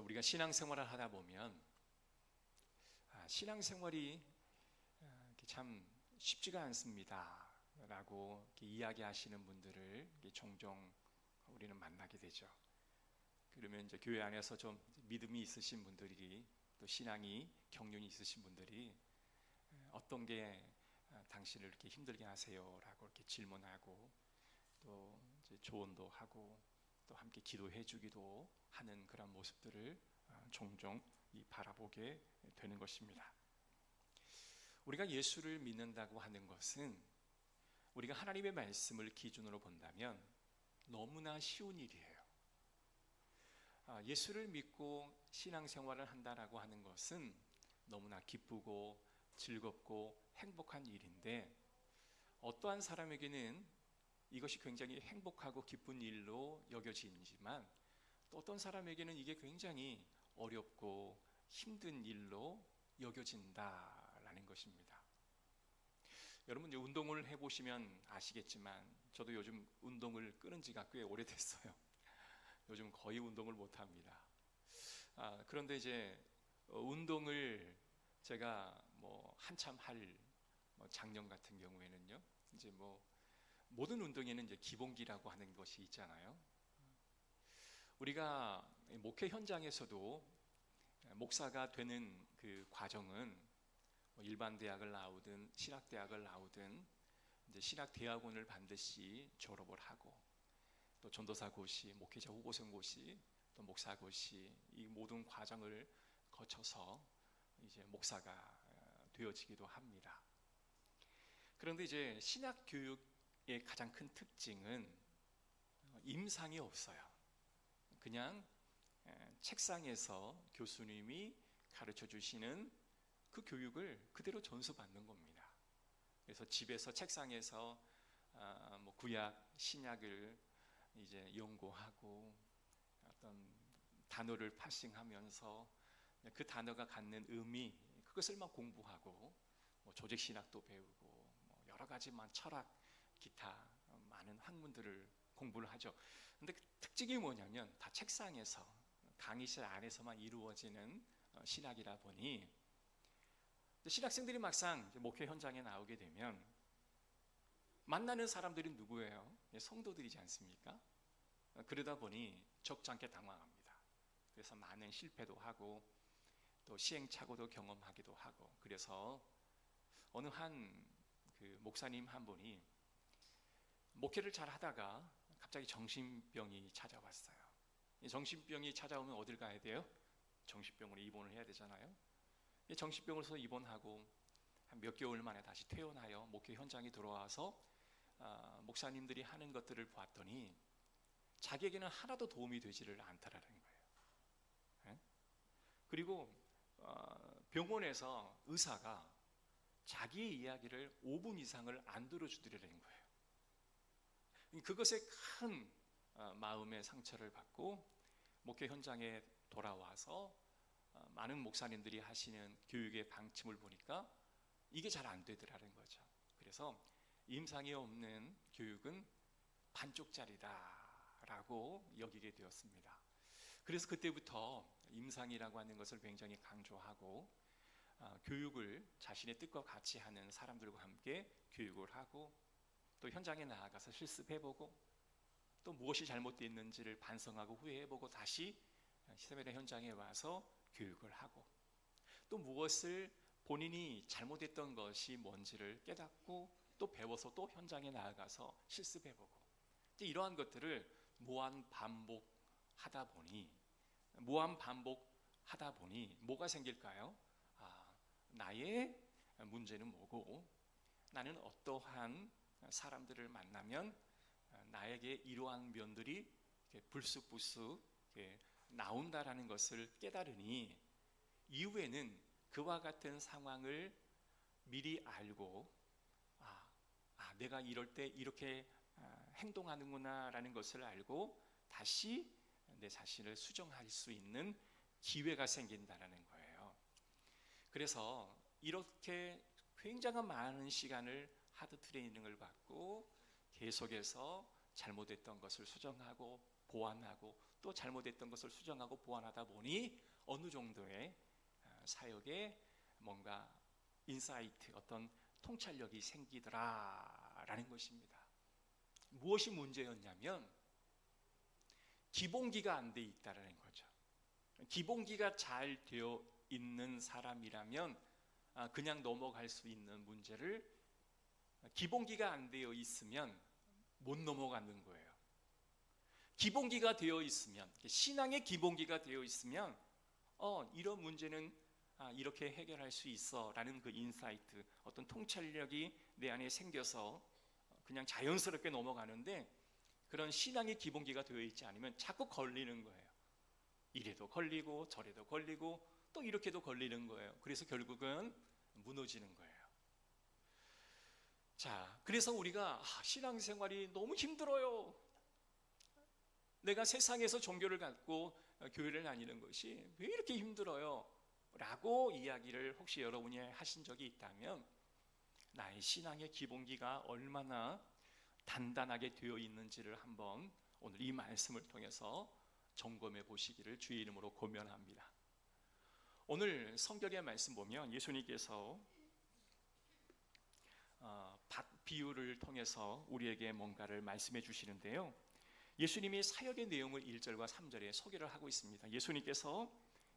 우리가 신앙생활을 하다 보면 신앙생활이 참 쉽지가 않습니다 라고 이야기하시는 분들을 종종 우리는 만나게 되죠. 그러면 이제 교회 안에서 좀 믿음이 있으신 분들이, 또 신앙이 경륜이 있으신 분들이 어떤 게 당신을 이렇게 힘들게 하세요? 라고 이렇게 질문하고, 또 이제 조언도 하고, 또 함께 기도해 주기도 하는 그런 모습들을 종종 바라보게 되는 것입니다. 우리가 예수를 믿는다고 하는 것은 우리가 하나님의 말씀을 기준으로 본다면 너무나 쉬운 일이에요. 예수를 믿고 신앙생활을 한다라고 하는 것은 너무나 기쁘고 즐겁고 행복한 일인데, 어떠한 사람에게는 이것이 굉장히 행복하고 기쁜 일로 여겨지지만, 또 어떤 사람에게는 이게 굉장히 어렵고 힘든 일로 여겨진다라는 것입니다. 여러분, 이제 운동을 해보시면 아시겠지만, 저도 요즘 운동을 끊은 지가 꽤 오래됐어요. 요즘 거의 운동을 못합니다. 그런데 이제 운동을 제가 한참 할 작년 같은 경우에는요, 이제 모든 운동에는 이제 기본기라고 하는 것이 있잖아요. 우리가 목회 현장에서도 목사가 되는 그 과정은 일반 대학을 나오든 신학대학을 나오든 이제 신학대학원을 반드시 졸업을 하고, 또 전도사 고시, 목회자 후보생 고시, 또 목사 고시, 이 모든 과정을 거쳐서 이제 목사가 되어지기도 합니다. 그런데 이제 신학 교육의 가장 큰 특징은 임상이 없어요. 그냥 책상에서 교수님이 가르쳐 주시는 그 교육을 그대로 전수받는 겁니다. 그래서 집에서 책상에서 구약, 신약을 이제 연구하고, 어떤 단어를 파싱하면서 그 단어가 갖는 의미, 그것을 공부하고, 조직신학도 배우고, 여러 가지만 철학, 기타 많은 학문들을 공부를 하죠. 근데 그 특징이 뭐냐면 다 책상에서, 강의실 안에서만 이루어지는 신학이라 보니, 신학생들이 막상 목회 현장에 나오게 되면 만나는 사람들이 누구예요? 성도들이지 않습니까? 그러다 보니 적잖게 당황합니다. 그래서 많은 실패도 하고, 또 시행착오도 경험하기도 하고, 그래서 어느 그 목사님 한 분이 목회를 잘 하다가 갑자기 정신병이 찾아왔어요. 정신병이 찾아오면 어딜 가야 돼요? 정신병원에 입원을 해야 되잖아요. 정신병원에서 입원하고 한 몇 개월 만에 다시 퇴원하여 목회 현장에 들어와서 목사님들이 하는 것들을 보았더니 자기에게는 하나도 도움이 되지를 않다라는 거예요. 그리고 병원에서 의사가 자기의 이야기를 5분 이상을 안 들어주더라는 거예요. 그것에 큰 마음의 상처를 받고 목회 현장에 돌아와서 많은 목사님들이 하시는 교육의 방침을 보니까 이게 잘 안 되더라는 거죠. 그래서 임상이 없는 교육은 반쪽짜리다라고 여기게 되었습니다. 그래서 그때부터 임상이라고 하는 것을 굉장히 강조하고, 교육을 자신의 뜻과 같이 하는 사람들과 함께 교육을 하고, 또 현장에 나아가서 실습해보고, 또 무엇이 잘못되어 있는지를 반성하고 후회해보고, 다시 세미나 현장에 와서 교육을 하고, 또 무엇을 본인이 잘못했던 것이 뭔지를 깨닫고 또 배워서 또 현장에 나아가서 실습해보고, 이러한 것들을 무한 반복하다 보니 뭐가 생길까요? 나의 문제는 뭐고, 나는 어떠한 사람들을 만나면 나에게 이러한 면들이 불쑥불쑥 나온다라는 것을 깨달으니, 이후에는 그와 같은 상황을 미리 알고 내가 이럴 때 이렇게 행동하는구나 라는 것을 알고 다시 내 자신을 수정할 수 있는 기회가 생긴다는 거예요. 그래서 이렇게 굉장한 많은 시간을 하드 트레이닝을 받고 계속해서 잘못했던 것을 수정하고 보완하고 또 잘못했던 것을 수정하고 보완하다 보니 어느 정도의 사역에 뭔가 인사이트, 어떤 통찰력이 생기더라라는 것입니다. 무엇이 문제였냐면 기본기가 안 돼 있다라는 거죠. 기본기가 잘 되어 있는 사람이라면 그냥 넘어갈 수 있는 문제를 기본기가 안 되어 있으면 못 넘어가는 거예요. 기본기가 되어 있으면, 신앙의 기본기가 되어 있으면 이런 문제는 이렇게 해결할 수 있어 라는 그 인사이트, 어떤 통찰력이 내 안에 생겨서 그냥 자연스럽게 넘어가는데, 그런 신앙의 기본기가 되어 있지 않으면 자꾸 걸리는 거예요. 이래도 걸리고 저래도 걸리고 또 이렇게도 걸리는 거예요. 그래서 결국은 무너지는 거예요. 자, 그래서 우리가 신앙생활이 너무 힘들어요. 내가 세상에서 종교를 갖고 교회를 다니는 것이 왜 이렇게 힘들어요? 라고 이야기를 혹시 여러분이 하신 적이 있다면 나의 신앙의 기본기가 얼마나 단단하게 되어 있는지를 한번 오늘 이 말씀을 통해서 점검해 보시기를 주의 이름으로 권면합니다. 오늘 성경의 말씀 보면 예수님께서 밭 비유를 통해서 우리에게 뭔가를 말씀해 주시는데요, 예수님이 사역의 내용을 1절과 3절에 소개를 하고 있습니다. 예수님께서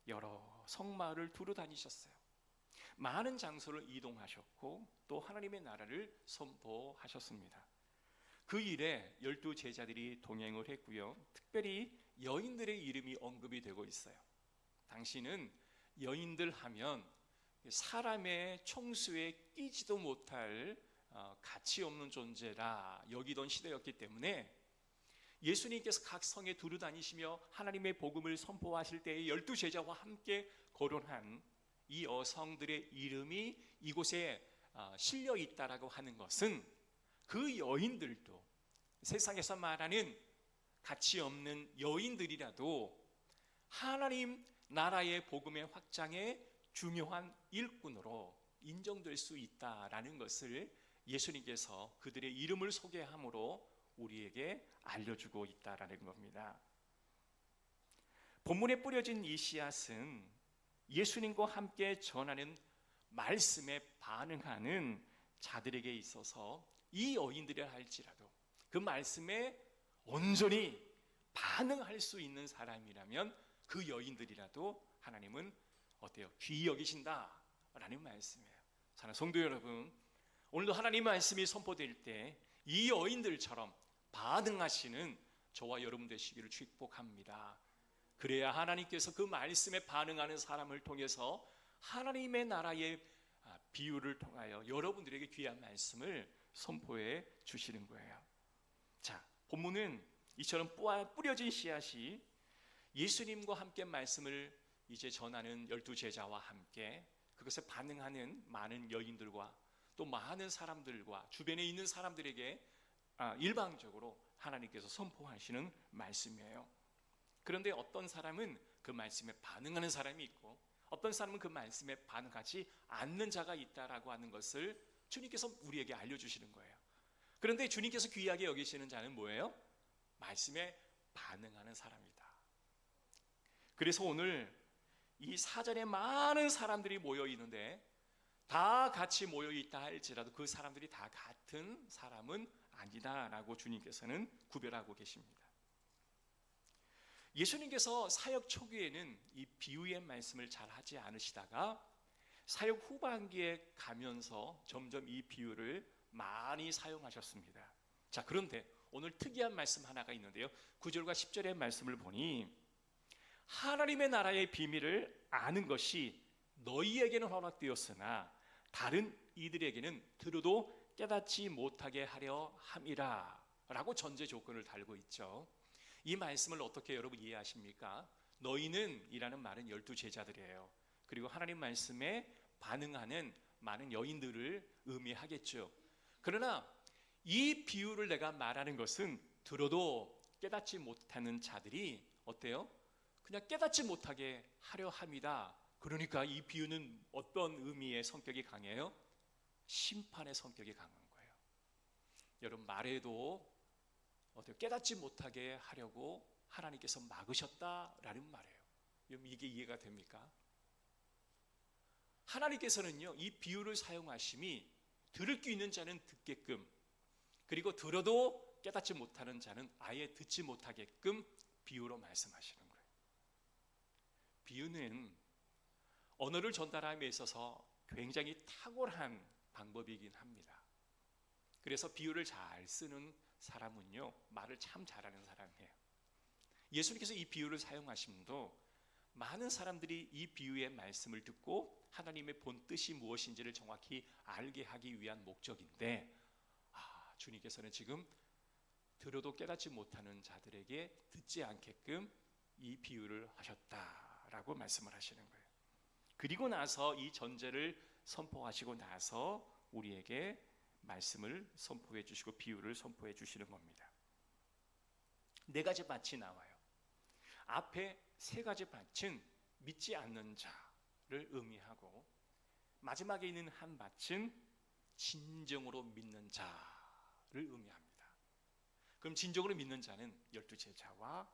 여러 성마을을 두루 다니셨어요. 많은 장소를 이동하셨고 또 하나님의 나라를 선포하셨습니다. 그 일에 12 제자들이 동행을 했고요, 특별히 여인들의 이름이 언급이 되고 있어요. 당신은 여인들 하면 사람의 총수에 끼지도 못할 가치 없는 존재라 여기던 시대였기 때문에 예수님께서 각 성에 두루 다니시며 하나님의 복음을 선포하실 때에 12 제자와 함께 거론한 이 여성들의 이름이 이곳에 실려 있다라고 하는 것은 그 여인들도 세상에서 말하는 가치 없는 여인들이라도 하나님 나라의 복음의 확장에 중요한 일꾼으로 인정될 수 있다라는 것을 예수님께서 그들의 이름을 소개함으로 우리에게 알려주고 있다라는 겁니다. 본문에 뿌려진 이 씨앗은 예수님과 함께 전하는 말씀에 반응하는 자들에게 있어서 이 여인들이라 할지라도 그 말씀에 온전히 반응할 수 있는 사람이라면 그 여인들이라도 하나님은 어때요? 귀히 여기신다라는 말씀이에요. 사랑하는 성도 여러분, 오늘도 하나님 말씀이 선포될 때 이 여인들처럼 반응하시는 저와 여러분 되시기를 축복합니다. 그래야 하나님께서 그 말씀에 반응하는 사람을 통해서 하나님의 나라의 비유를 통하여 여러분들에게 귀한 말씀을 선포해 주시는 거예요. 자, 본문은 이처럼 뿌려진 씨앗이 예수님과 함께 말씀을 이제 전하는 12 제자와 함께 그것에 반응하는 많은 여인들과 또 많은 사람들과 주변에 있는 사람들에게 일방적으로 하나님께서 선포하시는 말씀이에요. 그런데 어떤 사람은 그 말씀에 반응하는 사람이 있고 어떤 사람은 그 말씀에 반응하지 않는 자가 있다라고 하는 것을 주님께서 우리에게 알려주시는 거예요. 그런데 주님께서 귀하게 여기시는 자는 뭐예요? 말씀에 반응하는 사람이다. 그래서 오늘 이 사전에 많은 사람들이 모여 있는데 다 같이 모여 있다 할지라도 그 사람들이 다 같은 사람은 아니다라고 주님께서는 구별하고 계십니다. 예수님께서 사역 초기에는 이 비유의 말씀을 잘 하지 않으시다가 사역 후반기에 가면서 점점 이 비유를 많이 사용하셨습니다. 자, 그런데 오늘 특이한 말씀 하나가 있는데요, 9절과 10절의 말씀을 보니 하나님의 나라의 비밀을 아는 것이 너희에게는 허락되었으나 다른 이들에게는 들어도 깨닫지 못하게 하려 함이라 라고 전제 조건을 달고 있죠. 이 말씀을 어떻게 여러분 이해하십니까? 너희는 이라는 말은 12 제자들이에요. 그리고 하나님 말씀에 반응하는 많은 여인들을 의미하겠죠. 그러나 이 비유를 내가 말하는 것은 들어도 깨닫지 못하는 자들이 어때요? 그냥 깨닫지 못하게 하려 함이다. 그러니까 이 비유는 어떤 의미의 성격이 강해요? 심판의 성격이 강한 거예요. 여러분, 말해도 어때요? 깨닫지 못하게 하려고 하나님께서 막으셨다라는 말이에요. 여러분, 이게 이해가 됩니까? 하나님께서는요, 이 비유를 사용하심이 들을 귀 있는 자는 듣게끔, 그리고 들어도 깨닫지 못하는 자는 아예 듣지 못하게끔 비유로 말씀하시는 거예요. 비유는 언어를 전달함에 있어서 굉장히 탁월한 방법이긴 합니다. 그래서 비유를 잘 쓰는 사람은요, 말을 참 잘하는 사람이에요. 예수님께서 이 비유를 사용하심도 많은 사람들이 이 비유의 말씀을 듣고 하나님의 본 뜻이 무엇인지를 정확히 알게 하기 위한 목적인데, 주님께서는 지금 들어도 깨닫지 못하는 자들에게 듣지 않게끔 이 비유를 하셨다라고 말씀을 하시는 거예요. 그리고 나서 이 전제를 선포하시고 나서 우리에게 말씀을 선포해 주시고 비유를 선포해 주시는 겁니다. 네 가지 밭이 나와요. 앞에 세 가지 밭은 믿지 않는 자를 의미하고, 마지막에 있는 한 밭은 진정으로 믿는 자를 의미합니다. 그럼 진정으로 믿는 자는 12제자와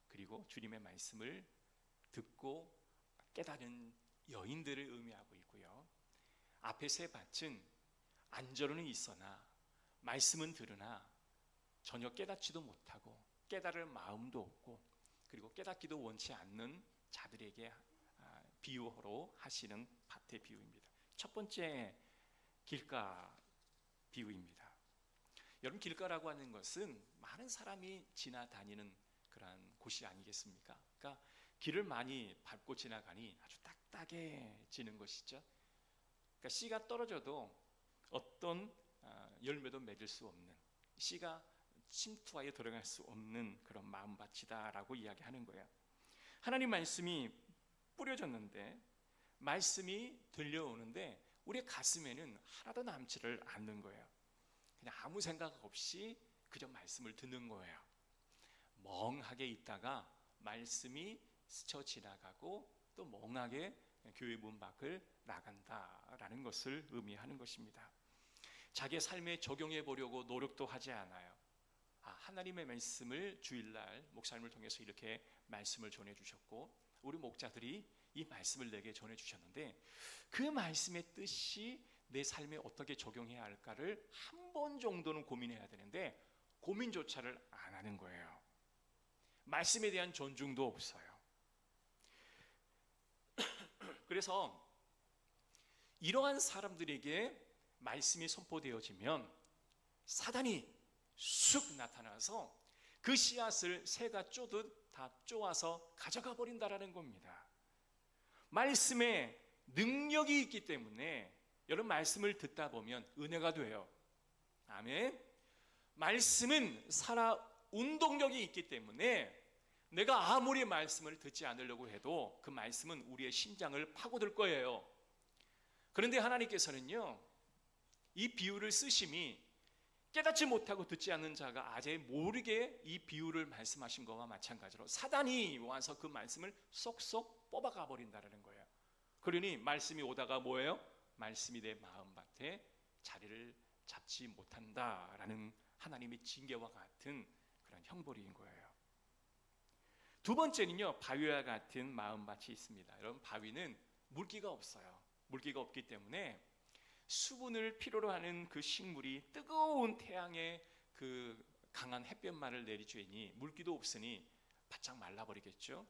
그리고 주님의 말씀을 듣고 깨달은 여인들을 의미하고 있고요. 앞에 세 밭은 안전은 있으나 말씀은 들으나 전혀 깨닫지도 못하고 깨달을 마음도 없고, 그리고 깨닫기도 원치 않는 자들에게 비유로 하시는 밭의 비유입니다. 첫 번째, 길가 비유입니다. 여러분, 길가라고 하는 것은 많은 사람이 지나다니는 그런 곳이 아니겠습니까? 그러니까 길을 많이 밟고 지나가니 아주 딱딱해지는 것이죠. 그러니까 씨가 떨어져도 어떤 열매도 맺을 수 없는, 씨가 침투하여 들어갈 수 없는 그런 마음밭이다라고 이야기하는 거예요. 하나님 말씀이 뿌려졌는데, 말씀이 들려오는데 우리 가슴에는 하나도 남지를 않는 거예요. 그냥 아무 생각 없이 그저 말씀을 듣는 거예요. 멍하게 있다가 말씀이 스쳐 지나가고 또 멍하게 교회 문 밖을 나간다라는 것을 의미하는 것입니다. 자기의 삶에 적용해 보려고 노력도 하지 않아요. 하나님의 말씀을 주일날 목사님을 통해서 이렇게 말씀을 전해주셨고, 우리 목자들이 이 말씀을 내게 전해주셨는데, 그 말씀의 뜻이 내 삶에 어떻게 적용해야 할까를 한 번 정도는 고민해야 되는데 고민조차를 안 하는 거예요. 말씀에 대한 존중도 없어요. 그래서 이러한 사람들에게 말씀이 선포되어지면 사단이 쑥 나타나서 그 씨앗을 새가 쪼듯 다 쪼아서 가져가 버린다라는 겁니다. 말씀에 능력이 있기 때문에 여러분, 말씀을 듣다 보면 은혜가 돼요. 아멘. 말씀은 살아 운동력이 있기 때문에 내가 아무리 말씀을 듣지 않으려고 해도 그 말씀은 우리의 심장을 파고들 거예요. 그런데 하나님께서는요, 이 비유를 쓰심이 깨닫지 못하고 듣지 않는 자가 아재 모르게 이 비유를 말씀하신 것과 마찬가지로 사단이 와서 그 말씀을 쏙쏙 뽑아가 버린다는 거예요. 그러니 말씀이 오다가 뭐예요? 말씀이 내 마음밭에 자리를 잡지 못한다라는 하나님의 징계와 같은 그런 형벌인 거예요. 두 번째는요, 바위와 같은 마음밭이 있습니다. 여러분, 바위는 물기가 없어요. 물기가 없기 때문에 수분을 필요로 하는 그 식물이 뜨거운 태양의 그 강한 햇볕만을 내리쬐니 물기도 없으니 바짝 말라버리겠죠.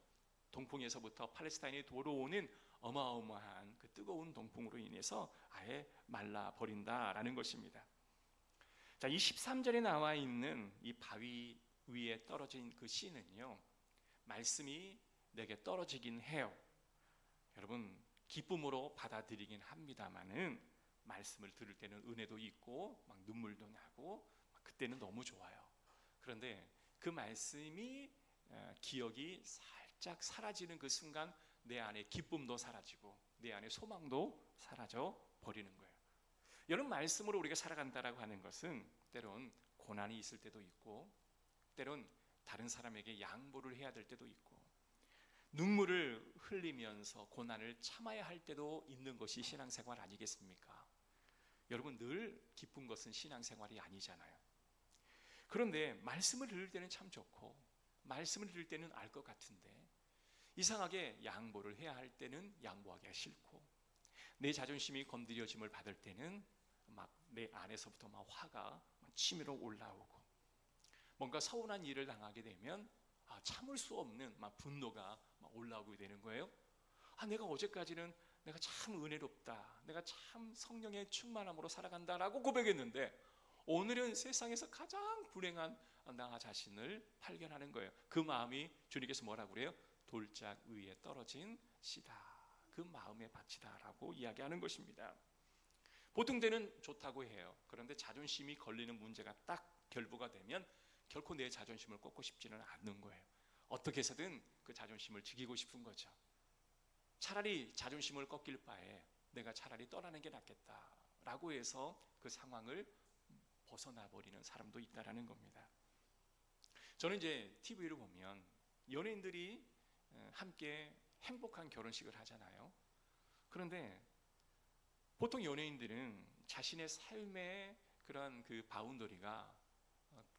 동풍에서부터 팔레스타인에 돌아오는 어마어마한 그 뜨거운 동풍으로 인해서 아예 말라버린다라는 것입니다. 자, 이 13절에 나와 있는 이 바위 위에 떨어진 그 씨는요, 말씀이 내게 떨어지긴 해요. 여러분, 기쁨으로 받아들이긴 합니다만은 말씀을 들을 때는 은혜도 있고 막 눈물도 나고 그때는 너무 좋아요. 그런데 그 말씀이 기억이 살짝 사라지는 그 순간 내 안에 기쁨도 사라지고 내 안에 소망도 사라져 버리는 거예요. 여러분, 말씀으로 우리가 살아간다라고 하는 것은 때론 고난이 있을 때도 있고, 때론 다른 사람에게 양보를 해야 될 때도 있고, 눈물을 흘리면서 고난을 참아야 할 때도 있는 것이 신앙생활 아니겠습니까? 여러분, 늘 기쁜 것은 신앙생활이 아니잖아요. 그런데 말씀을 들을 때는 참 좋고 말씀을 들을 때는 알 것 같은데 이상하게 양보를 해야 할 때는 양보하기가 싫고, 내 자존심이 건드려짐을 받을 때는 막 내 안에서부터 막 화가 치밀어 올라오고, 뭔가 서운한 일을 당하게 되면 참을 수 없는 막 분노가 막 올라오게 되는 거예요. 내가 어제까지는 내가 참 은혜롭다, 내가 참 성령의 충만함으로 살아간다라고 고백했는데 오늘은 세상에서 가장 불행한 나 자신을 발견하는 거예요. 그 마음이 주님께서 뭐라고 그래요? 돌짝 위에 떨어진 씨다, 그 마음의 밭이다라고 이야기하는 것입니다. 보통 때는 좋다고 해요. 그런데 자존심이 걸리는 문제가 딱 결부가 되면 결코 내 자존심을 꺾고 싶지는 않는 거예요. 어떻게 해서든 그 자존심을 지키고 싶은 거죠. 차라리 자존심을 꺾일 바에 내가 차라리 떠나는 게 낫겠다라고 해서 그 상황을 벗어나 버리는 사람도 있다라는 겁니다. 저는 이제 TV를 보면 연예인들이 함께 행복한 결혼식을 하잖아요. 그런데 보통 연예인들은 자신의 삶의 그런 그 바운더리가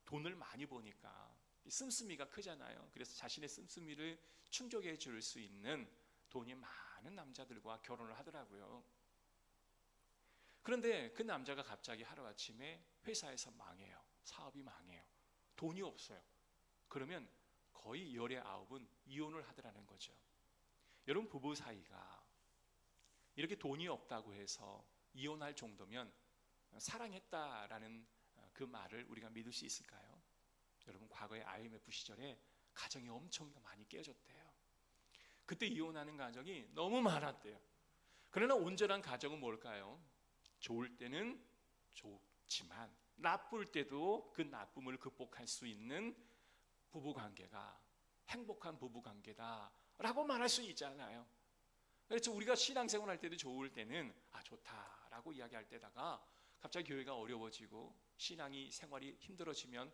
돈을 많이 버니까 씀씀이가 크잖아요. 그래서 자신의 씀씀이를 충족해 줄 수 있는 돈이 많은 남자들과 결혼을 하더라고요. 그런데 그 남자가 갑자기 하루아침에 회사에서 망해요. 사업이 망해요. 돈이 없어요. 그러면 거의 열의 9은 이혼을 하더라는 거죠. 여러분, 부부 사이가 이렇게 돈이 없다고 해서 이혼할 정도면 사랑했다라는 그 말을 우리가 믿을 수 있을까요? 여러분, 과거에 IMF 시절에 가정이 엄청 많이 깨졌대요. 그때 이혼하는 가정이 너무 많았대요. 그러나 온전한 가정은 뭘까요? 좋을 때는 좋지만 나쁠 때도 그 나쁨을 극복할 수 있는 부부관계가 행복한 부부관계다라고 말할 수 있잖아요. 그래서 우리가 신앙생활 할 때도 좋을 때는 좋다라고 이야기할 때다가 갑자기 교회가 어려워지고 신앙이 생활이 힘들어지면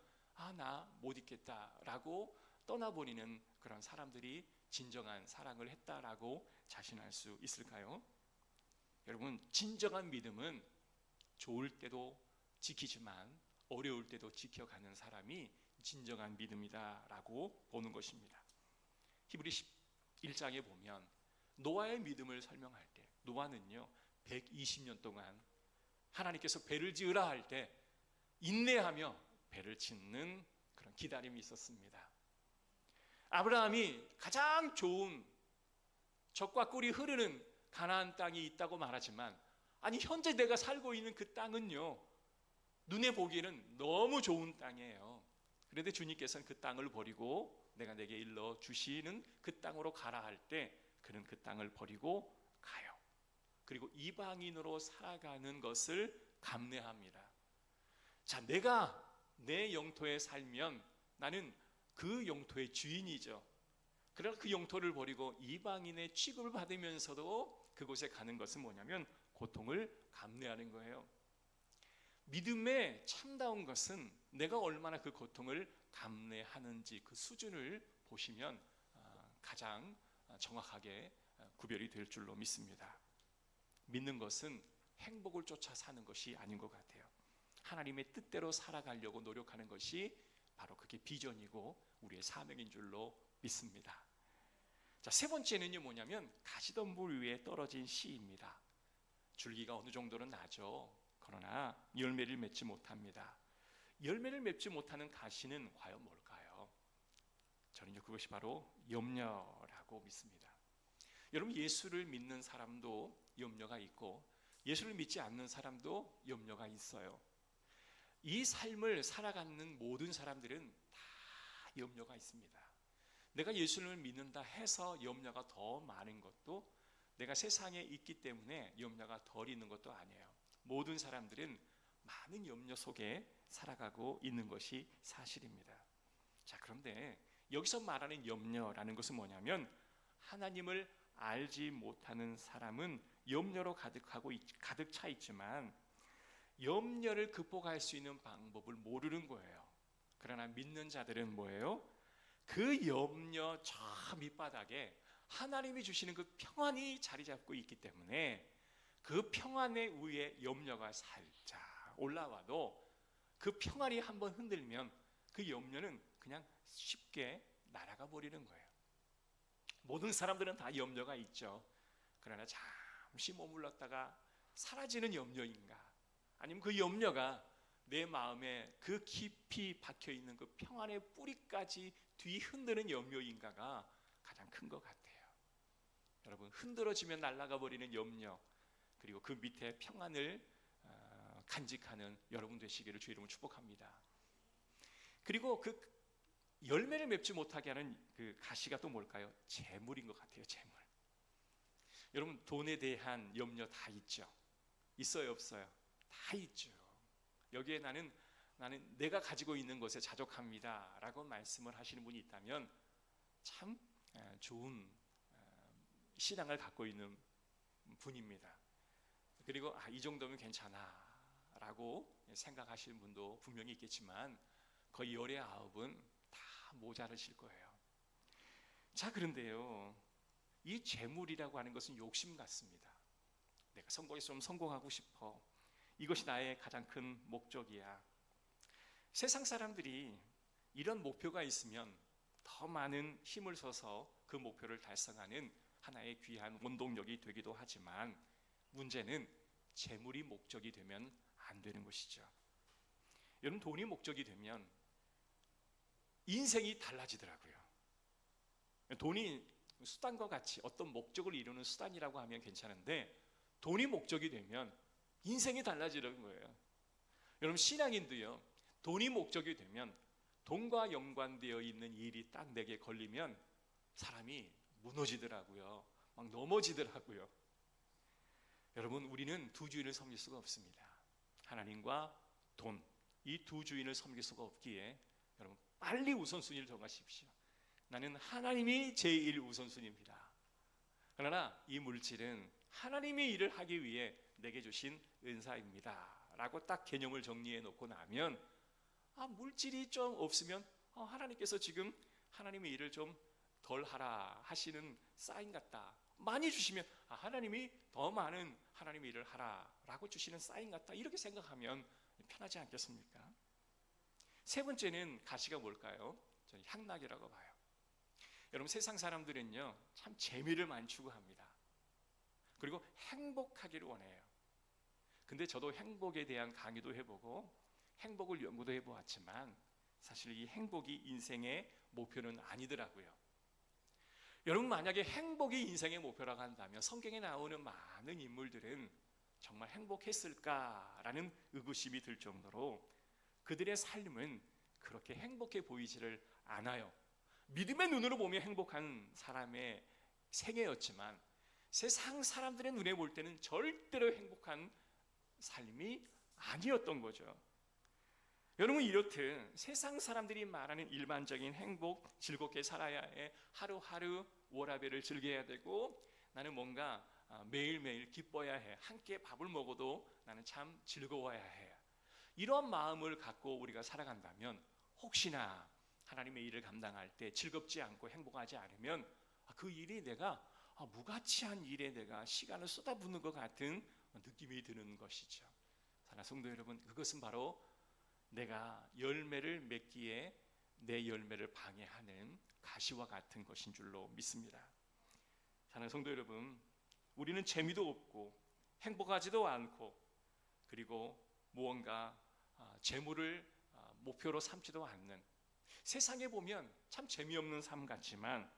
나 못 있겠다라고 떠나버리는 그런 사람들이 진정한 사랑을 했다라고 자신할 수 있을까요? 여러분, 진정한 믿음은 좋을 때도 지키지만 어려울 때도 지켜가는 사람이 진정한 믿음이다라고 보는 것입니다. 히브리 11장에 보면 노아의 믿음을 설명할 때, 노아는요 120년 동안 하나님께서 배를 지으라 할 때 인내하며 배를 짓는 그런 기다림이 있었습니다. 아브라함이 가장 좋은 젖과 꿀이 흐르는 가나안 땅이 있다고 말하지만 현재 내가 살고 있는 그 땅은요 눈에 보기에는 너무 좋은 땅이에요. 그런데 주님께서는 그 땅을 버리고 내가 내게 일러 주시는 그 땅으로 가라 할 때 그는 그 땅을 버리고 가요. 그리고 이방인으로 살아가는 것을 감내합니다. 자, 내가 내 영토에 살면 나는 그 영토의 주인이죠. 그러나 그 영토를 버리고 이방인의 취급을 받으면서도 그곳에 가는 것은 뭐냐면 고통을 감내하는 거예요. 믿음의 참다운 것은 내가 얼마나 그 고통을 감내하는지 그 수준을 보시면 가장 정확하게 구별이 될 줄로 믿습니다. 믿는 것은 행복을 쫓아 사는 것이 아닌 것 같아요. 하나님의 뜻대로 살아가려고 노력하는 것이 바로 그게 비전이고 우리의 사명인 줄로 믿습니다. 자, 세 번째는요 뭐냐면 가시덤불 위에 떨어진 씨입니다. 줄기가 어느 정도는 나죠. 그러나 열매를 맺지 못합니다. 열매를 맺지 못하는 가시는 과연 뭘까요? 저는 그것이 바로 염려라고 믿습니다. 여러분, 예수를 믿는 사람도 염려가 있고 예수를 믿지 않는 사람도 염려가 있어요. 이 삶을 살아가는 모든 사람들은 다 염려가 있습니다. 내가 예수를 믿는다 해서 염려가 더 많은 것도 내가 세상에 있기 때문에 염려가 덜 있는 것도 아니에요. 모든 사람들은 많은 염려 속에 살아가고 있는 것이 사실입니다. 자, 그런데 여기서 말하는 염려라는 것은 뭐냐면 하나님을 알지 못하는 사람은 염려로 가득 차 있지만 염려를 극복할 수 있는 방법을 모르는 거예요. 그러나 믿는 자들은 뭐예요? 그 염려 저 밑바닥에 하나님이 주시는 그 평안이 자리 잡고 있기 때문에 그 평안의 위에 염려가 살짝 올라와도 그 평안이 한번 흔들면 그 염려는 그냥 쉽게 날아가 버리는 거예요. 모든 사람들은 다 염려가 있죠. 그러나 잠시 머물렀다가 사라지는 염려인가, 아니면 그 염려가 내 마음에 그 깊이 박혀있는 그 평안의 뿌리까지 뒤흔드는 염려인가가 가장 큰 것 같아요. 여러분, 흔들어지면 날아가 버리는 염려, 그리고 그 밑에 평안을 간직하는 여러분 되시기를 주의 이름으로 축복합니다. 그리고 그 열매를 맺지 못하게 하는 그 가시가 또 뭘까요? 재물인 것 같아요. 재물. 여러분, 돈에 대한 염려 다 있죠? 있어요, 없어요? 다 있죠. 여기에 나는 내가 가지고 있는 것에 자족합니다 라고 말씀을 하시는 분이 있다면 참 좋은 신앙을 갖고 있는 분입니다. 그리고 이 정도면 괜찮아 라고 생각하시는 분도 분명히 있겠지만 거의 열의 아홉은 다 모자르실 거예요. 자, 그런데요, 이 재물이라고 하는 것은 욕심 같습니다. 내가 성공에 좀 성공하고 싶어. 이것이 나의 가장 큰 목적이야. 세상 사람들이 이런 목표가 있으면 더 많은 힘을 써서 그 목표를 달성하는 하나의 귀한 원동력이 되기도 하지만 문제는 재물이 목적이 되면 안 되는 것이죠. 여러분, 돈이 목적이 되면 인생이 달라지더라고요. 돈이 수단과 같이 어떤 목적을 이루는 수단이라고 하면 괜찮은데 돈이 목적이 되면 인생이 달라지는 거예요. 여러분, 신앙인도요, 돈이 목적이 되면 돈과 연관되어 있는 일이 딱 내게 걸리면 사람이 무너지더라고요. 막 넘어지더라고요. 여러분, 우리는 두 주인을 섬길 수가 없습니다. 하나님과 돈, 이 두 주인을 섬길 수가 없기에 여러분, 빨리 우선순위를 정하십시오. 나는 하나님이 제1 우선순위입니다. 그러나 이 물질은 하나님의 일을 하기 위해 내게 주신 은사입니다 라고 딱 개념을 정리해 놓고 나면 물질이 좀 없으면 하나님께서 지금 하나님의 일을 좀 덜 하라 하시는 사인 같다. 많이 주시면 하나님이 더 많은 하나님의 일을 하라 라고 주시는 사인 같다. 이렇게 생각하면 편하지 않겠습니까? 세 번째는 가시가 뭘까요? 저는 향락이라고 봐요. 여러분, 세상 사람들은요 참 재미를 많이 추구합니다. 그리고 행복하기를 원해요. 근데 저도 행복에 대한 강의도 해보고 행복을 연구도 해보았지만 사실 이 행복이 인생의 목표는 아니더라고요. 여러분, 만약에 행복이 인생의 목표라고 한다면 성경에 나오는 많은 인물들은 정말 행복했을까라는 의구심이 들 정도로 그들의 삶은 그렇게 행복해 보이지를 않아요. 믿음의 눈으로 보면 행복한 사람의 생애였지만 세상 사람들의 눈에 볼 때는 절대로 행복한 삶이 아니었던 거죠. 여러분, 이렇듯 세상 사람들이 말하는 일반적인 행복, 즐겁게 살아야 해, 하루하루 워라밸을 즐겨야 되고 나는 뭔가 매일매일 기뻐야 해, 함께 밥을 먹어도 나는 참 즐거워야 해, 이런 마음을 갖고 우리가 살아간다면 혹시나 하나님의 일을 감당할 때 즐겁지 않고 행복하지 않으면 그 일이 내가 무가치한 일에 내가 시간을 쏟아붓는 것 같은 느낌이 드는 것이죠. 사랑하는 성도 여러분, 그것은 바로 내가 열매를 맺기에 내 열매를 방해하는 가시와 같은 것인 줄로 믿습니다. 사랑하는 성도 여러분, 우리는 재미도 없고 행복하지도 않고 그리고 무언가 재물을 목표로 삼지도 않는, 세상에 보면 참 재미없는 삶 같지만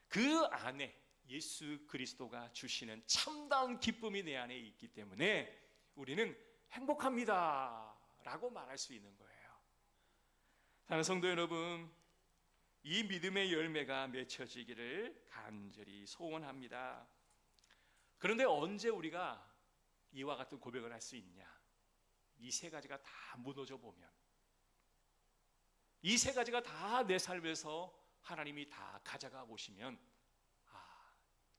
그 안에 예수 그리스도가 주시는 참다운 기쁨이 내 안에 있기 때문에 우리는 행복합니다 라고 말할 수 있는 거예요. 사랑하는 성도 여러분, 이 믿음의 열매가 맺혀지기를 간절히 소원합니다. 그런데 언제 우리가 이와 같은 고백을 할 수 있냐? 이 세 가지가 다 무너져 보면, 이 세 가지가 다 내 삶에서 하나님이 다 가져가 보시면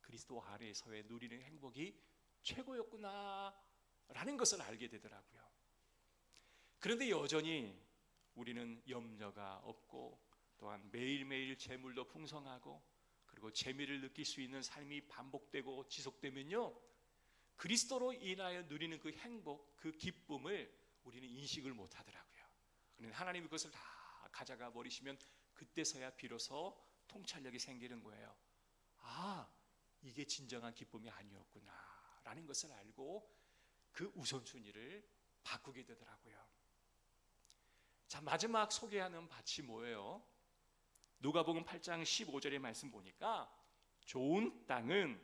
그리스도 아래에서의 누리는 행복이 최고였구나 라는 것을 알게 되더라고요. 그런데 여전히 우리는 염려가 없고 또한 매일매일 재물도 풍성하고 그리고 재미를 느낄 수 있는 삶이 반복되고 지속되면요, 그리스도로 인하여 누리는 그 행복, 그 기쁨을 우리는 인식을 못하더라고요. 그런데 하나님이 그것을 다 가져가 버리시면 그때서야 비로소 통찰력이 생기는 거예요. 아, 이게 진정한 기쁨이 아니었구나 라는 것을 알고 그 우선순위를 바꾸게 되더라고요. 자, 마지막 소개하는 밭이 뭐예요? 누가복음 8장 15절의 말씀 보니까 좋은 땅에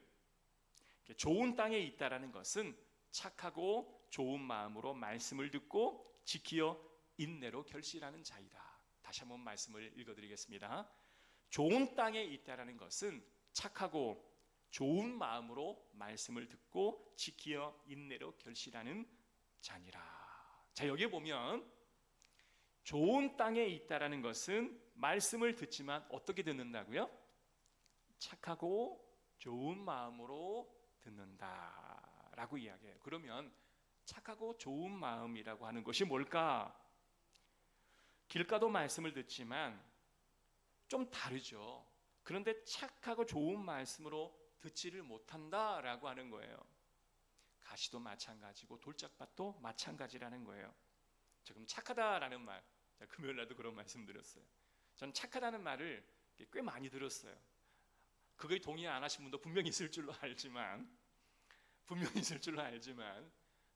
있다라는 것은 착하고 좋은 마음으로 말씀을 듣고 지키어 인내로 결실하는 자이다. 다시 한번 말씀을 읽어드리겠습니다. 좋은 땅에 있다라는 것은 착하고 좋은 마음으로 말씀을 듣고 지키어 인내로 결실하는 자니라. 자, 여기에 보면 좋은 땅에 있다라는 것은 말씀을 듣지만 어떻게 듣는다고요? 착하고 좋은 마음으로 듣는다라고 이야기해요. 그러면 착하고 좋은 마음이라고 하는 것이 뭘까? 길가도 말씀을 듣지만 좀 다르죠. 그런데 착하고 좋은 말씀으로 듣지를 못한다라고 하는 거예요. 가시도 마찬가지고 돌짝밭도 마찬가지라는 거예요. 지금 착하다라는 말, 금요일날도 그런 말씀 드렸어요. 저는 착하다는 말을 꽤 많이 들었어요. 그거에 동의 안 하신 분도 분명히 있을 줄로 알지만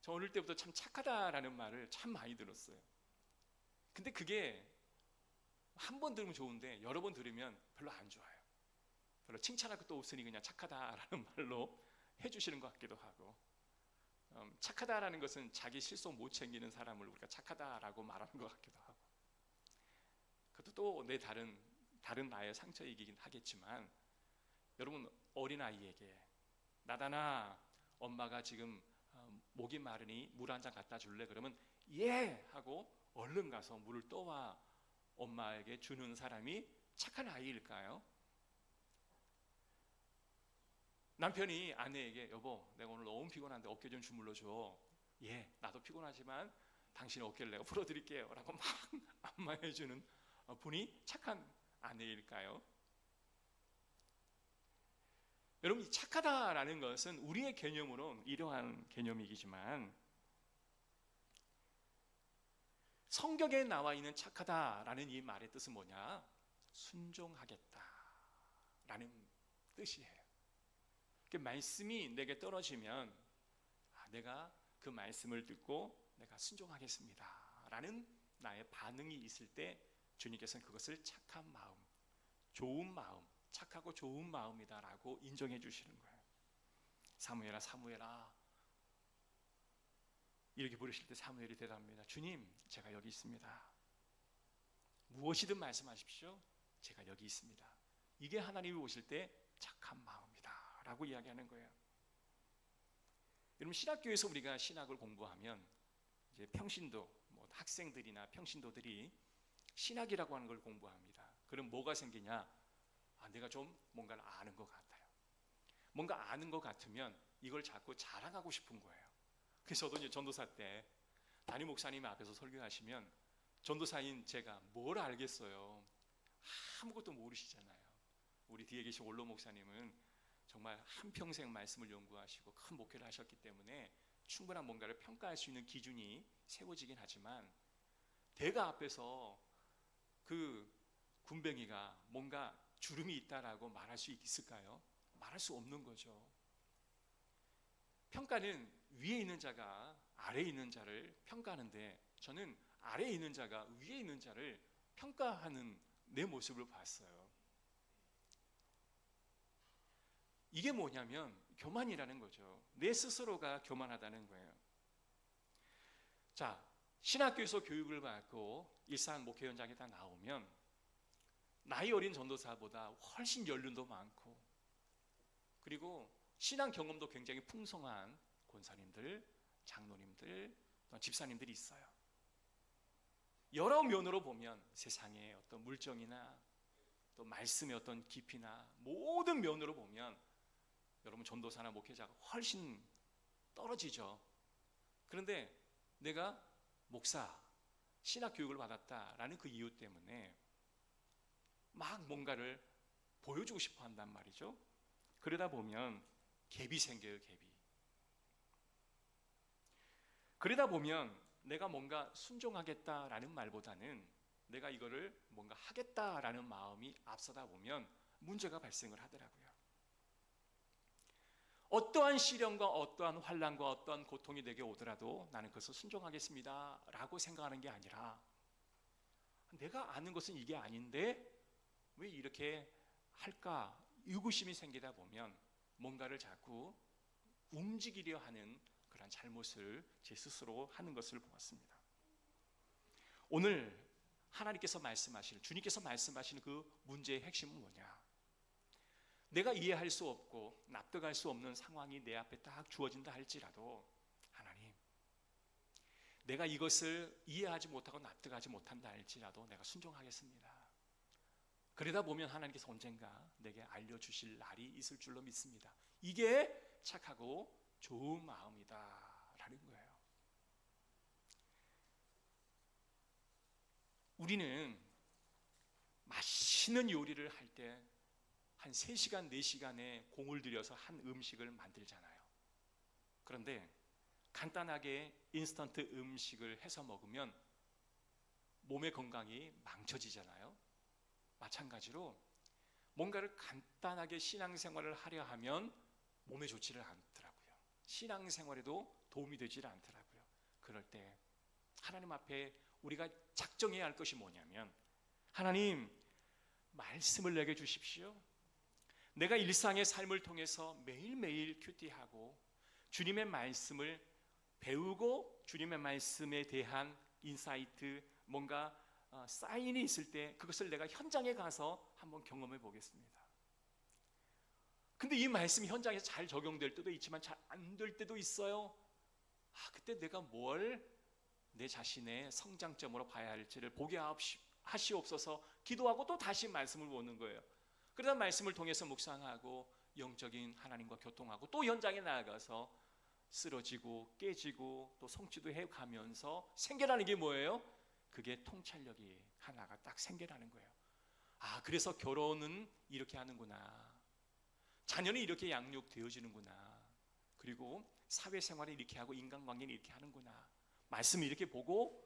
저 어릴 때부터 참 착하다라는 말을 참 많이 들었어요. 근데 그게 한 번 들으면 좋은데 여러 번 들으면 별로 안 좋아요. 별로 칭찬할 것도 없으니 그냥 착하다라는 말로 해주시는 것 같기도 하고, 착하다라는 것은 자기 실속 못 챙기는 사람을 우리가 착하다라고 말하는 것 같기도 하고, 그것도 또 내 다른 나의 상처이긴 하겠지만, 여러분 어린아이에게 나다나 엄마가 지금 목이 마르니 물 한 잔 갖다 줄래? 그러면 예! 하고 얼른 가서 물을 떠와 엄마에게 주는 사람이 착한 아이일까요? 남편이 아내에게 여보 내가 오늘 너무 피곤한데 어깨 좀 주물러줘. 예, 나도 피곤하지만 당신 어깨를 내가 풀어드릴게요 라고 막 안마해주는 분이 착한 아내일까요? 여러분, 이 착하다라는 것은 우리의 개념으로는 이러한 개념이지만 성경에 나와 있는 착하다라는 이 말의 뜻은 뭐냐? 순종하겠다라는 뜻이에요. 그 말씀이 내게 떨어지면 내가 그 말씀을 듣고 내가 순종하겠습니다 라는 나의 반응이 있을 때 주님께서는 그것을 착한 마음, 좋은 마음, 착하고 좋은 마음이다 라고 인정해 주시는 거예요. 사무엘아 사무엘아 이렇게 부르실 때 사무엘이 대답합니다. 주님 제가 여기 있습니다. 무엇이든 말씀하십시오. 제가 여기 있습니다. 이게 하나님이 오실 때 착한 마음이다 라고 이야기하는 거예요. 여러분 신학교에서 우리가 신학을 공부하면 이제 평신도 학생들이나 평신도들이 신학이라고 하는 걸 공부합니다. 그럼 뭐가 생기냐? 내가 좀 뭔가를 아는 것 같아요. 뭔가 아는 것 같으면 이걸 자꾸 자랑하고 싶은 거예요. 그래서 저도 이제 전도사 때 담임 목사님 앞에서 설교하시면 전도사인 제가 뭘 알겠어요. 아무것도 모르시잖아요. 우리 뒤에 계신 원로 목사님은 정말 한평생 말씀을 연구하시고 큰 목회를 하셨기 때문에 충분한 뭔가를 평가할 수 있는 기준이 세워지긴 하지만 대가 앞에서 그 군뱅이가 뭔가 주름이 있다라고 말할 수 있을까요? 말할 수 없는 거죠. 평가는 위에 있는 자가 아래에 있는 자를 평가하는데 저는 아래에 있는 자가 위에 있는 자를 평가하는 내 모습을 봤어요. 이게 뭐냐면 교만이라는 거죠. 내 스스로가 교만하다는 거예요. 자, 신학교에서 교육을 받고 일산 목회 현장에 다 나오면 나이 어린 전도사보다 훨씬 연륜도 많고 그리고 신앙 경험도 굉장히 풍성한 권사님들, 장로님들, 집사님들이 있어요. 여러 면으로 보면 세상의 어떤 물정이나 또 말씀의 어떤 깊이나 모든 면으로 보면 여러분 전도사나 목회자가 훨씬 떨어지죠. 그런데 내가 목사, 신학 교육을 받았다라는 그 이유 때문에 막 뭔가를 보여주고 싶어 한단 말이죠. 그러다 보면 갭이 생겨요, 갭이. 그러다 보면 내가 뭔가 순종하겠다라는 말보다는 내가 이거를 뭔가 하겠다라는 마음이 앞서다 보면 문제가 발생을 하더라고요. 어떠한 시련과 어떠한 환난과 어떠한 고통이 내게 오더라도 나는 그것을 순종하겠습니다 라고 생각하는 게 아니라, 내가 아는 것은 이게 아닌데 왜 이렇게 할까 의구심이 생기다 보면 뭔가를 자꾸 움직이려 하는 그런 잘못을 제 스스로 하는 것을 보았습니다. 오늘 하나님께서 말씀하시는, 주님께서 말씀하시는 그 문제의 핵심은 뭐냐? 내가 이해할 수 없고 납득할 수 없는 상황이 내 앞에 딱 주어진다 할지라도, 하나님, 내가 이것을 이해하지 못하고 납득하지 못한다 할지라도 내가 순종하겠습니다. 그러다 보면 하나님께서 언젠가 내게 알려주실 날이 있을 줄로 믿습니다. 이게 착하고 좋은 마음이다 라는 거예요. 우리는 맛있는 요리를 할 때 한 3시간, 4시간의 공을 들여서 한 음식을 만들잖아요. 그런데 간단하게 인스턴트 음식을 해서 먹으면 몸의 건강이 망쳐지잖아요. 마찬가지로 뭔가를 간단하게 신앙생활을 하려 하면 몸에 좋지를 않더라고요. 신앙생활에도 도움이 되질 않더라고요. 그럴 때 하나님 앞에 우리가 작정해야 할 것이 뭐냐면, 하나님, 말씀을 내게 주십시오. 내가 일상의 삶을 통해서 매일매일 큐티하고 주님의 말씀을 배우고 주님의 말씀에 대한 인사이트, 뭔가 사인이 있을 때 그것을 내가 현장에 가서 한번 경험해 보겠습니다. 근데 이 말씀이 현장에서 잘 적용될 때도 있지만 잘 안 될 때도 있어요. 그때 내가 뭘 내 자신의 성장점으로 봐야 할지를 보게 하시옵소서 기도하고 또 다시 말씀을 보는 거예요. 그러다 말씀을 통해서 묵상하고 영적인 하나님과 교통하고 또 현장에 나아가서 쓰러지고 깨지고 또 성취도 해가면서 생겨나는 게 뭐예요? 그게 통찰력이 하나가 딱 생겨나는 거예요. 그래서 결혼은 이렇게 하는구나, 자녀는 이렇게 양육되어지는구나, 그리고 사회생활을 이렇게 하고 인간관계는 이렇게 하는구나, 말씀을 이렇게 보고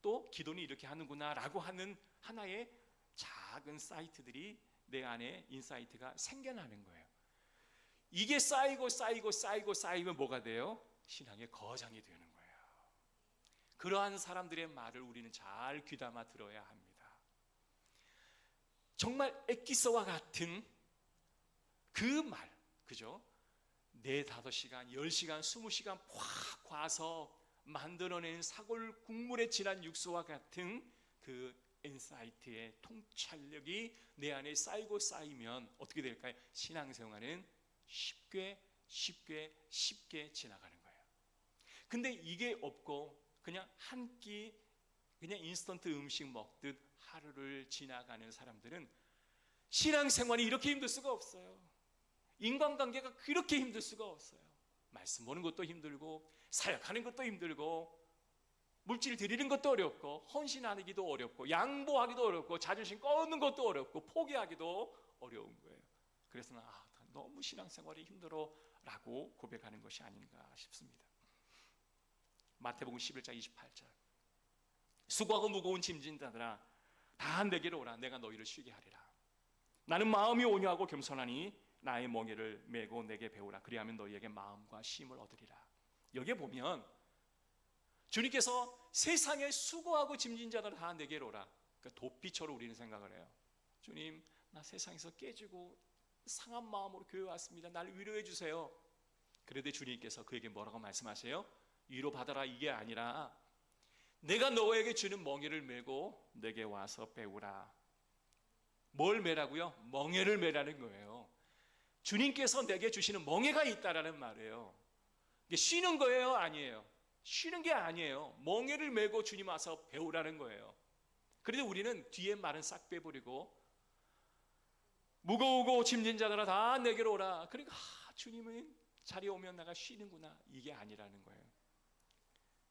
또 기도는 이렇게 하는구나 라고 하는 하나의 작은 사이트들이 내 안에 인사이트가 생겨나는 거예요. 이게 쌓이면 뭐가 돼요? 신앙의 거장이 되는 거예요. 그러한 사람들의 말을 우리는 잘 귀담아 들어야 합니다. 정말 엑기스와 같은 그 말, 그죠? 4, 5시간, 10시간, 20시간 팍 과서 만들어낸 사골 국물에 진한 육수와 같은 그 인사이트의 통찰력이 내 안에 쌓이면 어떻게 될까요? 신앙생활은 쉽게 지나가는 거예요. 근데 이게 없고 그냥 한 끼 그냥 인스턴트 음식 먹듯 하루를 지나가는 사람들은 신앙생활이 이렇게 힘들 수가 없어요. 인간관계가 그렇게 힘들 수가 없어요. 말씀 보는 것도 힘들고 사역하는 것도 힘들고 물질 드리는 것도 어렵고 헌신하기도 어렵고 양보하기도 어렵고 자존심 꺾는 것도 어렵고 포기하기도 어려운 거예요. 그래서 너무 신앙생활이 힘들어 라고 고백하는 것이 아닌가 싶습니다. 마태복음 11장 28절, 수고하고 무거운 짐진 자들아 다 내게로 오라, 내가 너희를 쉬게 하리라. 나는 마음이 온유하고 겸손하니 나의 멍에를 메고 내게 배우라. 그리하면 너희에게 마음과 쉼을 얻으리라. 여기에 보면 주님께서 세상에 수고하고 짐진 자들 다 내게로 오라. 그러니까 도피처로 우리는 생각을 해요. 주님, 나 세상에서 깨지고 상한 마음으로 교회 왔습니다. 나를 위로해 주세요. 그런데 주님께서 그에게 뭐라고 말씀하세요? 위로받아라 이게 아니라 내가 너에게 주는 멍에를 메고 내게 와서 배우라. 뭘 메라고요? 멍에를 메라는 거예요. 주님께서 내게 주시는 멍에가 있다라는 말이에요. 이게 쉬는 거예요? 아니에요. 쉬는 게 아니에요. 멍에를 메고 주님 와서 배우라는 거예요. 그런데 우리는 뒤에 말은 싹 빼버리고 무거우고 짐진 자들아 다 내게로 오라. 그러니까 주님은 자리에 오면 내가 쉬는구나, 이게 아니라는 거예요.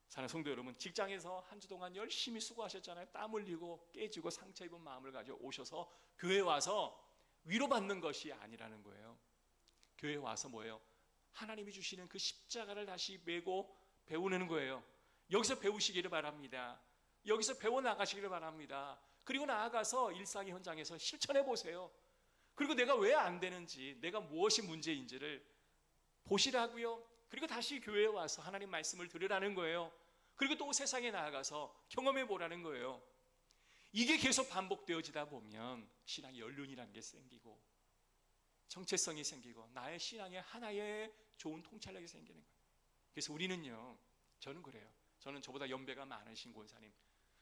사랑하는 성도 여러분, 직장에서 한 주 동안 열심히 수고하셨잖아요. 땀 흘리고 깨지고 상처 입은 마음을 가지고 오셔서 교회에 와서 위로받는 것이 아니라는 거예요. 교회에 와서 뭐예요? 하나님이 주시는 그 십자가를 다시 메고 배우는 거예요. 여기서 배우시기를 바랍니다. 여기서 배워나가시기를 바랍니다. 그리고 나아가서 일상의 현장에서 실천해 보세요. 그리고 내가 왜 안 되는지, 내가 무엇이 문제인지를 보시라고요. 그리고 다시 교회에 와서 하나님 말씀을 들으라는 거예요. 그리고 또 세상에 나아가서 경험해 보라는 거예요. 이게 계속 반복되어지다 보면 신앙의 연륜이라는 게 생기고 정체성이 생기고 나의 신앙의 하나의 좋은 통찰력이 생기는 거예요. 그래서 우리는요, 저는 그래요. 저는 저보다 연배가 많으신 권사님,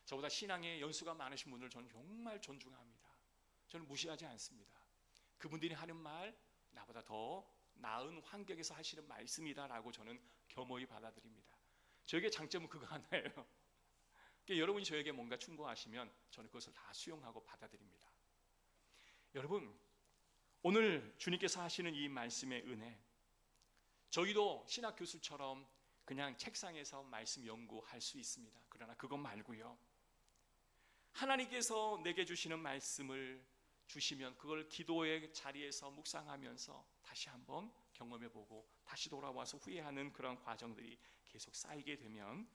저보다 신앙의 연수가 많으신 분들 저는 정말 존중합니다. 저는 무시하지 않습니다. 그분들이 하는 말, 나보다 더 나은 환경에서 하시는 말씀이다라고 저는 겸허히 받아들입니다. 저에게 장점은 그거 하나예요. 그러니까 여러분이 저에게 뭔가 충고하시면 저는 그것을 다 수용하고 받아들입니다. 여러분, 오늘 주님께서 하시는 이 말씀의 은혜, 저희도 신학 교수처럼 그냥 책상에서 말씀 연구할 수 있습니다. 그러나 그것 말고요, 하나님께서 내게 주시는 말씀을 주시면 그걸 기도의 자리에서 묵상하면서 다시 한번 경험해보고 다시 돌아와서 후회하는 그런 과정들이 계속 쌓이게 되면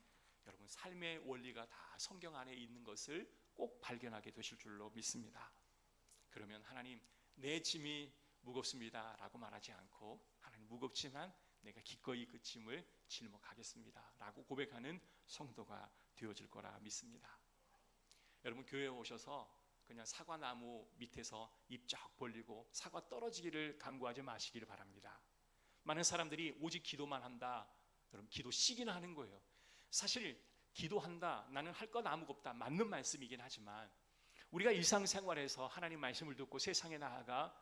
여러분 삶의 원리가 다 성경 안에 있는 것을 꼭 발견하게 되실 줄로 믿습니다. 그러면 하나님, 내 짐이 무겁습니다 라고 말하지 않고, 하나님 무겁지만 내가 기꺼이 그 짐을 짊어가겠습니다 라고 고백하는 성도가 되어질 거라 믿습니다. 여러분, 교회에 오셔서 그냥 사과나무 밑에서 입 쫙 벌리고 사과 떨어지기를 간구하지 마시기를 바랍니다. 많은 사람들이 오직 기도만 한다, 여러분 기도시기나 하는 거예요. 사실 기도한다, 나는 할 것 아무것도 없다, 맞는 말씀이긴 하지만 우리가 일상생활에서 하나님 말씀을 듣고 세상에 나아가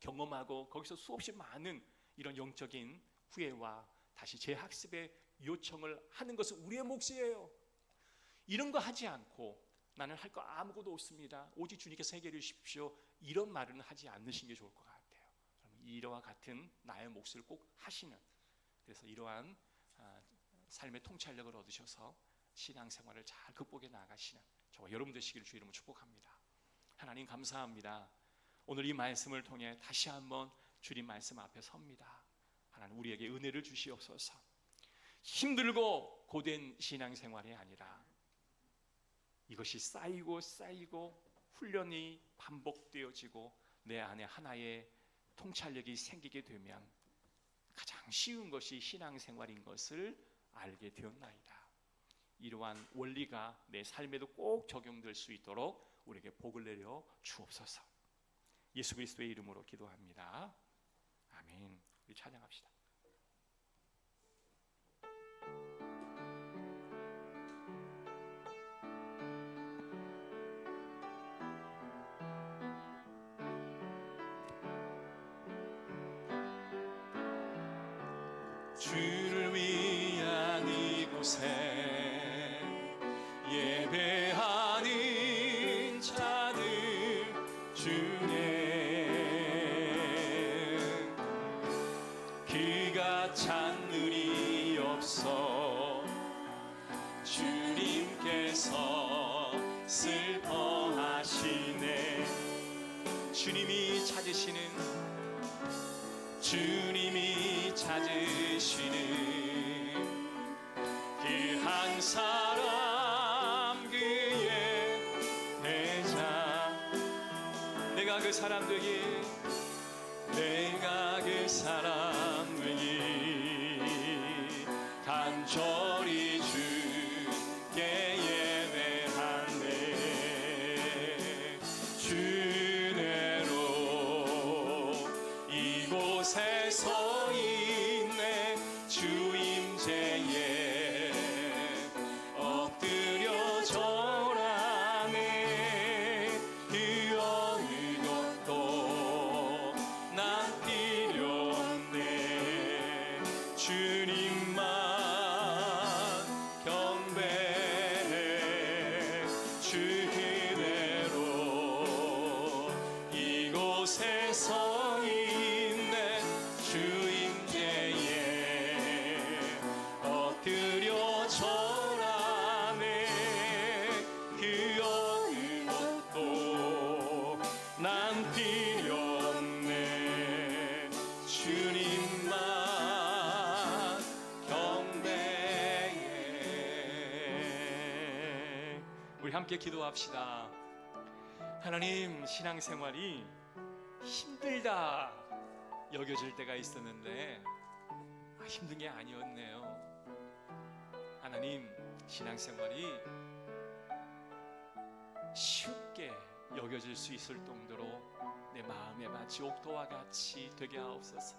경험하고 거기서 수없이 많은 이런 영적인 후회와 다시 재학습의 요청을 하는 것은 우리의 몫이에요. 이런 거 하지 않고 나는 할 거 아무것도 없습니다, 오직 주님께서 해결해 주십시오, 이런 말은 하지 않으신 게 좋을 것 같아요. 이러와 같은 나의 몫을 꼭 하시는, 그래서 이러한 삶의 통찰력을 얻으셔서 신앙생활을 잘 극복해 나가시는 저와 여러분 되시기를 주의 이름으로 축복합니다. 하나님 감사합니다. 오늘 이 말씀을 통해 다시 한번 주님 말씀 앞에 섭니다. 하나님, 우리에게 은혜를 주시옵소서. 힘들고 고된 신앙생활이 아니라 이것이 쌓이고 훈련이 반복되어지고 내 안에 하나의 통찰력이 생기게 되면 가장 쉬운 것이 신앙생활인 것을 알게 되었나이다. 이러한 원리가 내 삶에도 꼭 적용될 수 있도록 우리에게 복을 내려 주옵소서. 예수 그리스도의 이름으로 기도합니다. 아멘. 우리 찬양합시다. 주를 위한 이곳에 예배하는 자들 중에 그가 찾느니 없어 주님께서 슬퍼하시네. 주님이 찾으시는 그 한 사람, 그의 대장. 내가 그 사람 되기 간절히 주께 예배하네. 주내로 이곳에 서 있네. 주 임재에 엎드려 절하네. 그 어느 것도 난 필요 없네. 주님만 경배해. 주 그대로 이곳에 서 있네. 주 임재에 엎드려 절하네. 그 어느 것도 난 필요 없네. 주님만 경배해. 우리 함께 기도합시다. 하나님, 신앙생활이 힘들다 여겨질 때가 있었는데 힘든 게 아니었네요. 하나님, 신앙생활이 쉽게 여겨질 수 있을 정도로 내 마음에 마치 옥토와 같이 되게 하옵소서.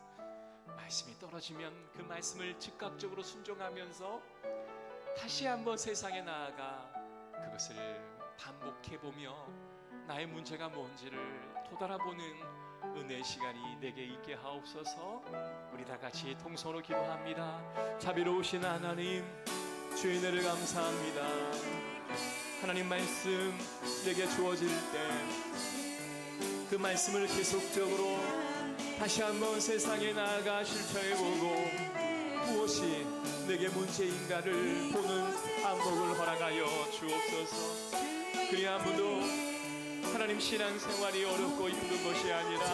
말씀이 떨어지면 그 말씀을 즉각적으로 순종하면서 다시 한번 세상에 나아가 그것을 반복해보며 나의 문제가 뭔지를 되돌아보는 은혜의 시간이 내게 있게 하옵소서. 우리 다 같이 통성으로 기도합니다. 자비로우신 하나님, 주의 은혜를 감사합니다. 하나님 말씀 내게 주어질 때 그 말씀을 계속적으로 다시 한번 세상에 나아가 실천해보고 무엇이 내게 문제인가를 보는 안목을 허락하여 주옵소서. 그리 아무도 하나님 신앙생활이 어렵고 힘든 것이 아니라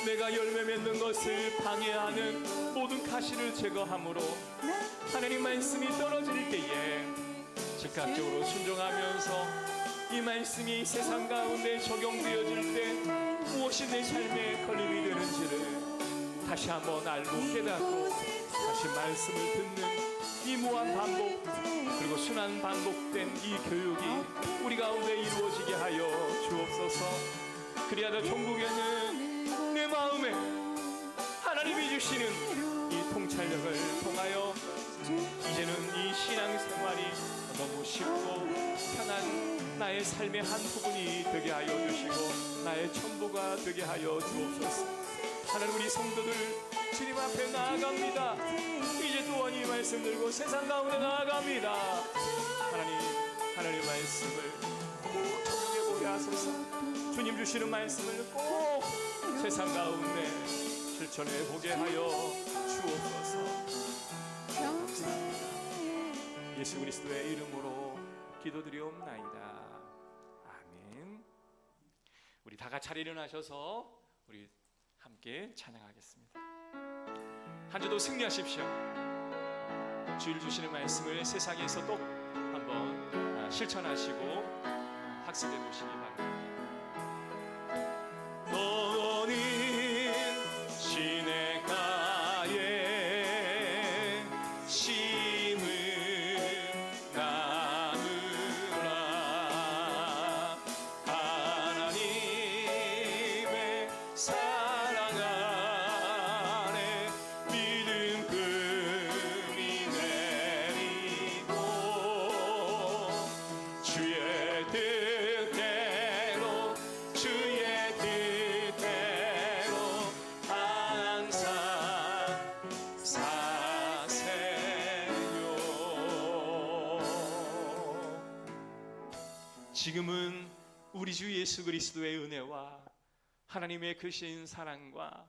내가 열매 맺는 것을 방해하는 모든 가시를 제거함으로 하나님 말씀이 떨어질 때에 즉각적으로 순종하면서 이 말씀이 세상 가운데 적용되어질 때 무엇이 내 삶의 걸림이 되는지를 다시 한번 알고 깨닫고 다시 말씀을 듣는 이 무한 반복 그리고 순환 반복된 이 교육이 우리 가운데 이루어지게 하여 주옵소서. 그리하여 종국에는 내 마음에 하나님이 주시는 이 통찰력을 통하여 이제는 이 신앙생활이 너무 쉽고 편한 나의 삶의 한 부분이 되게 하여 주시고 나의 전부가 되게 하여 주옵소서. 하나님, 우리 성도들 주님 앞에 나아갑니다. 이제 또한 이 말씀 들고 세상 가운데 나아갑니다. 하나님 말씀을 꼭 적용해 보게 하소서. 주님 주시는 말씀을 꼭 세상 가운데 실천해 보게 하여 주옵소서. 감사합니다. 예수 그리스도의 이름으로 기도드리옵나이다. 아멘. 우리 다 같이 일어나셔서 우리 함께 찬양하겠습니다. 한 주도 승리하십시오. 주일 주시는 말씀을 세상에서 꼭 한번 실천하시고 학습해 보시기 바랍니다. 너는 시냇가에 심을 나누라. 하나님의 사랑 안에 믿음 금이 내리고 주의 뜻대로 항상 사세요. 지금은 우리 주 예수 그리스도의 은혜와 하나님의 크신 사랑과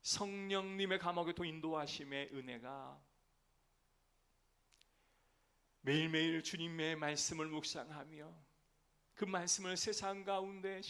성령님의 감옥에 또 인도하심의 은혜가 매일매일 주님의 말씀을 묵상하며 그 말씀을 세상 가운데